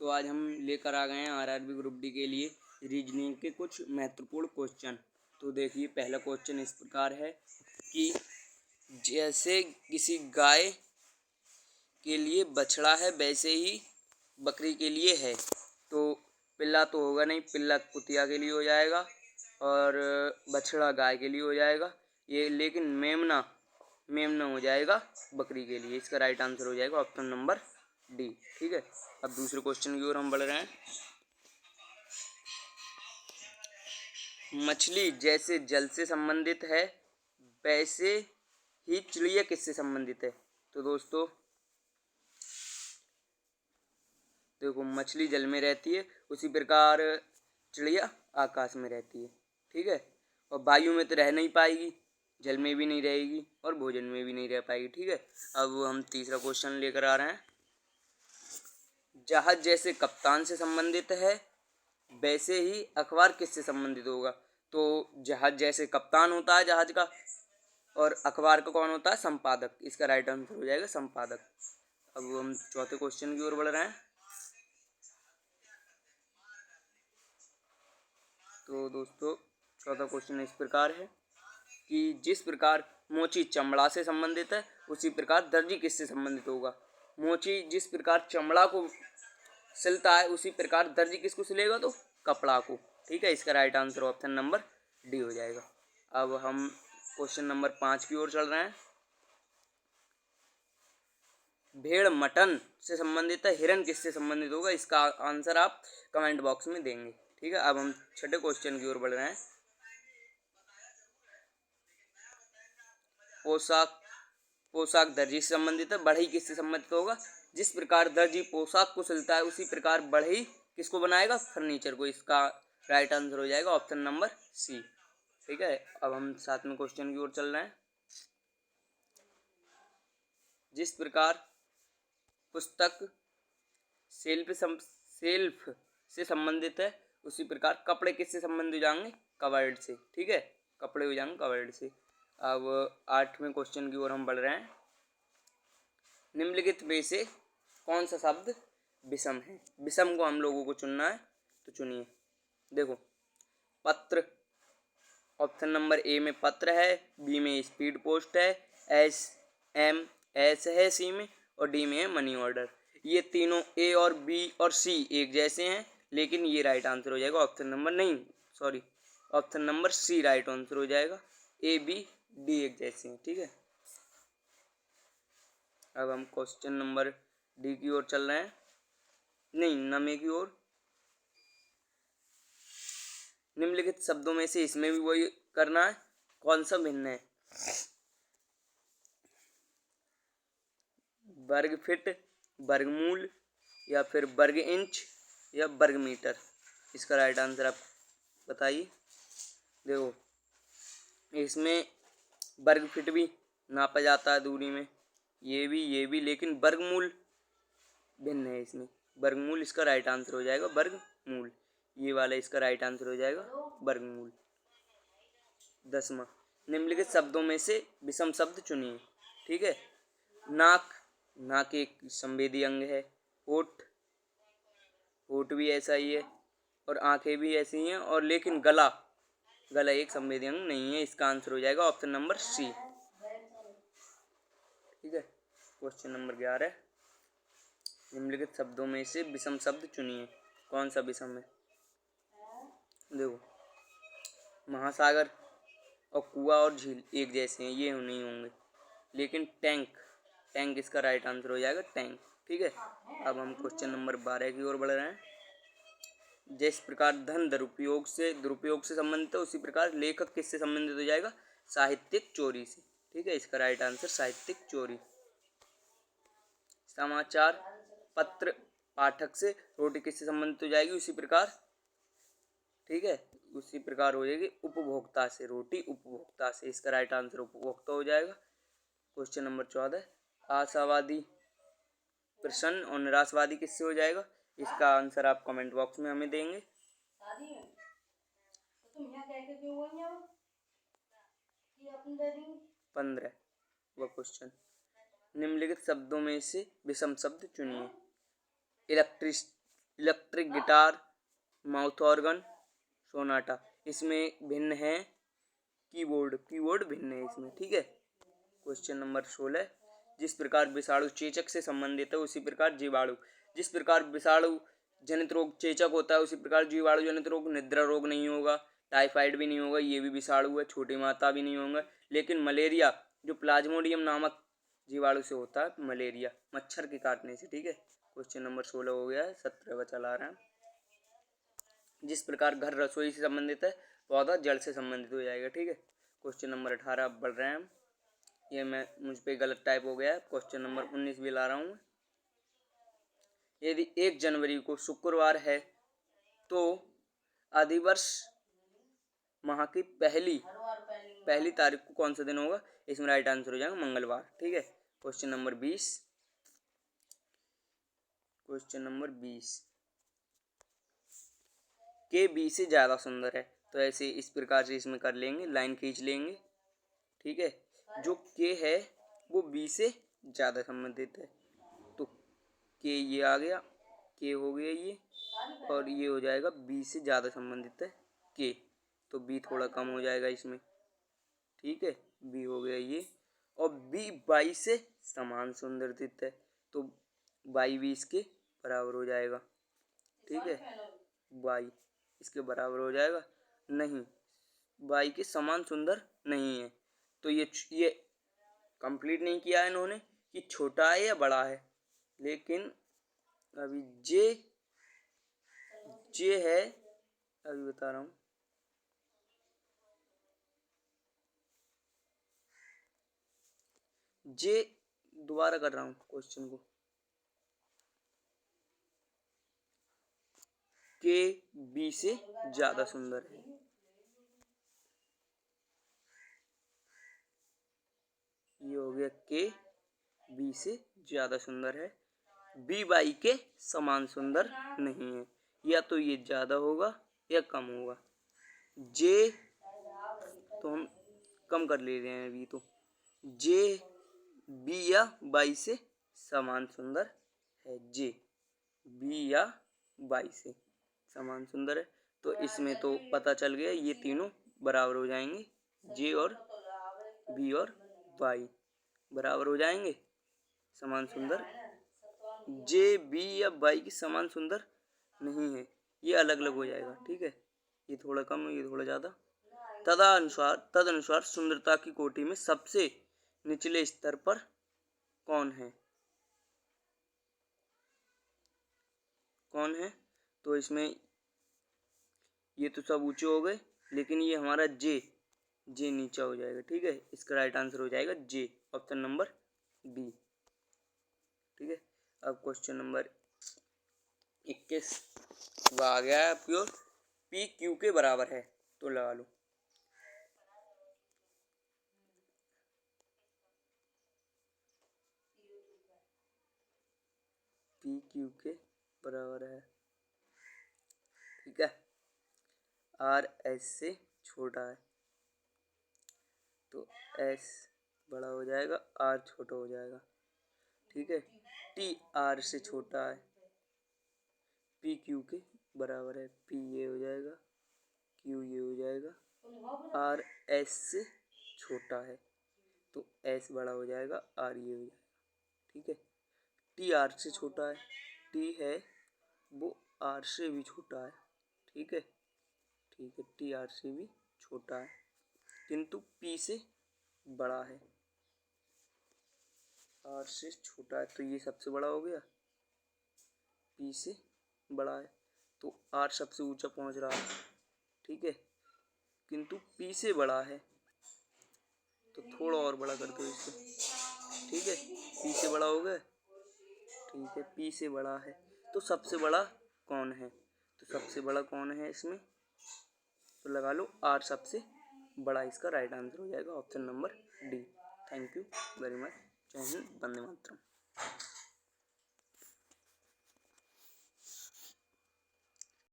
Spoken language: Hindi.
तो आज हम लेकर आ गए हैं आरआरबी ग्रुप डी के लिए रीजनिंग के कुछ महत्वपूर्ण क्वेश्चन। तो देखिए, पहला क्वेश्चन इस प्रकार है कि जैसे किसी गाय के लिए बछड़ा है वैसे ही बकरी के लिए है। तो पिल्ला तो होगा नहीं, पिल्ला कुतिया के लिए हो जाएगा और बछड़ा गाय के लिए हो जाएगा ये, लेकिन मेमना हो जाएगा बकरी के लिए। इसका राइट आंसर हो जाएगा ऑप्शन नंबर डी। ठीक है, अब दूसरे क्वेश्चन की ओर हम बढ़ रहे हैं। मछली जैसे जल से संबंधित है वैसे ही चिड़िया किससे संबंधित है। तो दोस्तों देखो, मछली जल में रहती है, उसी प्रकार चिड़िया आकाश में रहती है। ठीक है, और वायु में तो रह नहीं पाएगी, जल में भी नहीं रहेगी और भोजन में भी नहीं रह पाएगी। ठीक है, अब हम तीसरा क्वेश्चन लेकर आ रहे हैं। जहाज जैसे कप्तान से संबंधित है वैसे ही अखबार किससे संबंधित होगा। तो जहाज जैसे कप्तान होता है जहाज का, और अखबार का कौन होता है, संपादक। इसका राइट आंसर हो जाएगा संपादक। अब हम चौथे क्वेश्चन की ओर बढ़ रहे हैं। तो दोस्तों चौथा क्वेश्चन इस प्रकार है कि जिस प्रकार मोची चमड़ा से संबंधित है उसी प्रकार दर्जी किससे संबंधित होगा। मोची जिस प्रकार चमड़ा को सिलता है उसी प्रकार दर्जी किसको सिलेगा, तो कपड़ा को। ठीक है, इसका right answer option number D हो जाएगा। अब हम क्वेश्चन नंबर 5 की ओर चल रहे हैं। भेड़ मटन से संबंधित है, हिरन किससे संबंधित होगा। इसका आंसर आप कमेंट बॉक्स में देंगे। ठीक है, अब हम छठे क्वेश्चन की ओर बढ़ रहे हैं। पोशाक दर्जी से संबंधित है, बढ़ई किससे संबंधित होगा। जिस प्रकार दर्जी पोशाक को सिलता है उसी प्रकार बढ़ई किसको बनाएगा, फर्नीचर को। इसका राइट आंसर हो जाएगा ऑप्शन नंबर सी। ठीक है, अब हम सातवें क्वेश्चन की ओर चल रहे हैं। जिस प्रकार पुस्तक सेल्फ से संबंधित है उसी प्रकार कपड़े किससे संबंधित हो जाएंगे, कवर्ड से। ठीक है, कपड़े हो जाएंगे कवर्ड से। अब आठवें क्वेश्चन की ओर हम बढ़ रहे हैं। निम्नलिखित में से कौन सा शब्द विषम है। विषम को हम लोगों को चुनना है, तो चुनिए। देखो, पत्र, ऑप्शन नंबर ए में पत्र है, बी में स्पीड पोस्ट है, एस है सी में, और डी में है मनी ऑर्डर। ये तीनों ए और बी और सी एक जैसे हैं, लेकिन ये राइट आंसर हो जाएगा option number C right answer हो जाएगा। ए बी डी एक जैसे हैं। ठीक है, अब हम क्वेश्चन नंबर डी की ओर चल रहे हैं, नहीं नवे की ओर। निम्नलिखित शब्दों में से इसमें भी वही करना है, कौन सा भिन्न है। वर्ग फिट, वर्गमूल, या फिर वर्ग इंच, या वर्ग मीटर। इसका राइट आंसर आप बताइए। देखो, इसमें वर्ग फिट भी नापा जाता है दूरी में, ये भी, लेकिन वर्गमूल भिन्न है इसमें। वर्गमूल इसका राइट आंसर हो जाएगा, वर्गमूल ये वाला इसका राइट आंसर हो जाएगा वर्गमूल। 10वां, निम्नलिखित शब्दों में से विषम शब्द चुनिए। ठीक है, नाक एक संवेदी अंग है, होठ भी ऐसा ही है, और आंखें भी ऐसी ही हैं, और लेकिन गला एक संवेदी अंग नहीं है। इसका आंसर हो जाएगा ऑप्शन नंबर सी। ठीक है, क्वेश्चन नंबर 11, निम्नलिखित शब्दों में से विषम शब्द चुनिए, कौन सा विषम है। देखो, महासागर और कुआं और झील एक जैसे हैं, ये नहीं होंगे, लेकिन टैंक इसका राइट आंसर हो जाएगा, टैंक। ठीक है, अब हम क्वेश्चन नंबर 12 की ओर बढ़ रहे हैं। जिस प्रकार धन दुरुपयोग से संबंधित है उसी प्रकार लेखक किससे संबंधित हो जाएगा, साहित्यिक चोरी से। ठीक है, इसका राइट आंसर साहित्यिक चोरी। समाचार पत्र पाठक से, रोटी किससे संबंधित हो जाएगी उसी प्रकार। ठीक है, उसी प्रकार हो जाएगी उपभोक्ता से, रोटी उपभोक्ता से। इसका राइट आंसर उपभोक्ता हो जाएगा। क्वेश्चन नंबर 14, आशावादी प्रसन्न और निराशवादी किससे हो जाएगा। इसका आंसर आप कमेंट बॉक्स में हमें देंगे। 15 वह क्वेश्चन, निम्नलिखित शब्दों में से विषम शब्द चुनिए। Electric guitar, mouth organ, Sonata. इसमें भिन्न है कीबोर्ड भिन्न है इसमें, ठीक है। क्वेश्चन नंबर 16, जिस प्रकार विषाणु चेचक से संबंधित है उसी प्रकार जीवाणु, जिस प्रकार विषाणु जनित रोग चेचक होता है उसी प्रकार जीवाणु जनित रोग निद्रा रोग नहीं होगा, टाइफाइड भी नहीं होगा, ये भी विषाणु है, छोटी माता भी नहीं होंगे। लेकिन मलेरिया जो प्लाज्मोडियम नामक जीवाणु से होता है, मलेरिया मच्छर के काटने से, ठीक है। क्वेश्चन नंबर 16 हो गया है, 17 का चला रहा है। जिस प्रकार घर रसोई से संबंधित है, पौधा जड़ से संबंधित हो जाएगा, ठीक है। क्वेश्चन नंबर 18 अब बढ़ रहे हैं हम। ये मुझ पे गलत टाइप हो गया है। क्वेश्चन नंबर 19 भी ला रहा हूँ। यदि 1 जनवरी को शुक्रवार है तो अधिवर्ष माह की पहली तारीख को कौन सा दिन होगा? इसमें राइट आंसर हो जाएगा मंगलवार, ठीक है। क्वेश्चन नंबर 20 के बी से ज़्यादा सुंदर है, तो ऐसे इस प्रकार से इसमें कर लेंगे, लाइन खींच लेंगे, ठीक है। जो के है वो बी से ज़्यादा संबंधित है, तो के ये आ गया, के हो गया ये, और ये हो जाएगा बी से ज़्यादा संबंधित है के, तो बी थोड़ा कम हो जाएगा इसमें, ठीक है। बी हो गया ये, और बी बाई से समान संबंधित है, तो बाई भी इसके बराबर हो जाएगा, ठीक है। बाई इसके बराबर हो जाएगा, नहीं बाई के समान सुंदर नहीं है, तो ये कंप्लीट नहीं किया है इन्होंने कि छोटा है या बड़ा है, लेकिन अभी जे है, अभी बता रहा हूँ। जे दोबारा कर रहा हूँ क्वेश्चन को, के बी से ज्यादा सुंदर है, ये हो गया के बी से ज्यादा सुंदर है, बी बाई के समान सुंदर नहीं है, या तो ये ज्यादा होगा या कम होगा। जे तो हम कम कर ले रहे हैं अभी, तो जे बी या बाई से समान सुंदर है, जे बी या बाई से समान सुंदर है, तो इसमें तो पता चल गया ये तीनों बराबर हो जाएंगे, जे और बी और बाई बराबर हो जाएंगे समान सुंदर। जे बी या बाई की समान सुंदर नहीं है, ये अलग अलग हो जाएगा, ठीक है। ये थोड़ा कम है, ये थोड़ा ज़्यादा। तदनुसार सुंदरता की कोटि में सबसे निचले स्तर पर कौन है? तो इसमें ये तो सब ऊंचे हो गए, लेकिन ये हमारा जे नीचा हो जाएगा, ठीक है। इसका राइट आंसर हो जाएगा जे, ऑप्शन नंबर बी, ठीक है। अब क्वेश्चन नंबर 21 आ गया है प्योर, पी क्यू के बराबर है, तो लगा लो। पी क्यू के बराबर है, ठीक है। आर एस से छोटा है, तो एस बड़ा हो जाएगा, आर छोटा हो जाएगा, ठीक है। टी आर से छोटा है, पी क्यू के बराबर है, पी ये हो जाएगा, क्यू ये हो जाएगा, आर एस से छोटा है, तो एस बड़ा हो जाएगा, आर ये हो जाएगा, ठीक है। टी आर से छोटा है, टी है वो आर से भी छोटा है, ठीक है, ठीक है। टी आर से भी छोटा है, किंतु पी से बड़ा है, आर से छोटा है, तो ये सबसे बड़ा हो गया, पी से बड़ा है, तो आर सबसे ऊंचा पहुंच रहा है, ठीक है, किंतु पी से बड़ा है, तो थोड़ा और बड़ा कर दो इसको, ठीक है। पी से बड़ा हो गया, ठीक है, पी से बड़ा है, तो सबसे बड़ा कौन है? तो सबसे बड़ा कौन है इसमें, तो लगा लो आर सबसे बड़ा, इसका राइट आंसर हो जाएगा option number D. Thank you very much. जय हिंद, वंदे मातरम।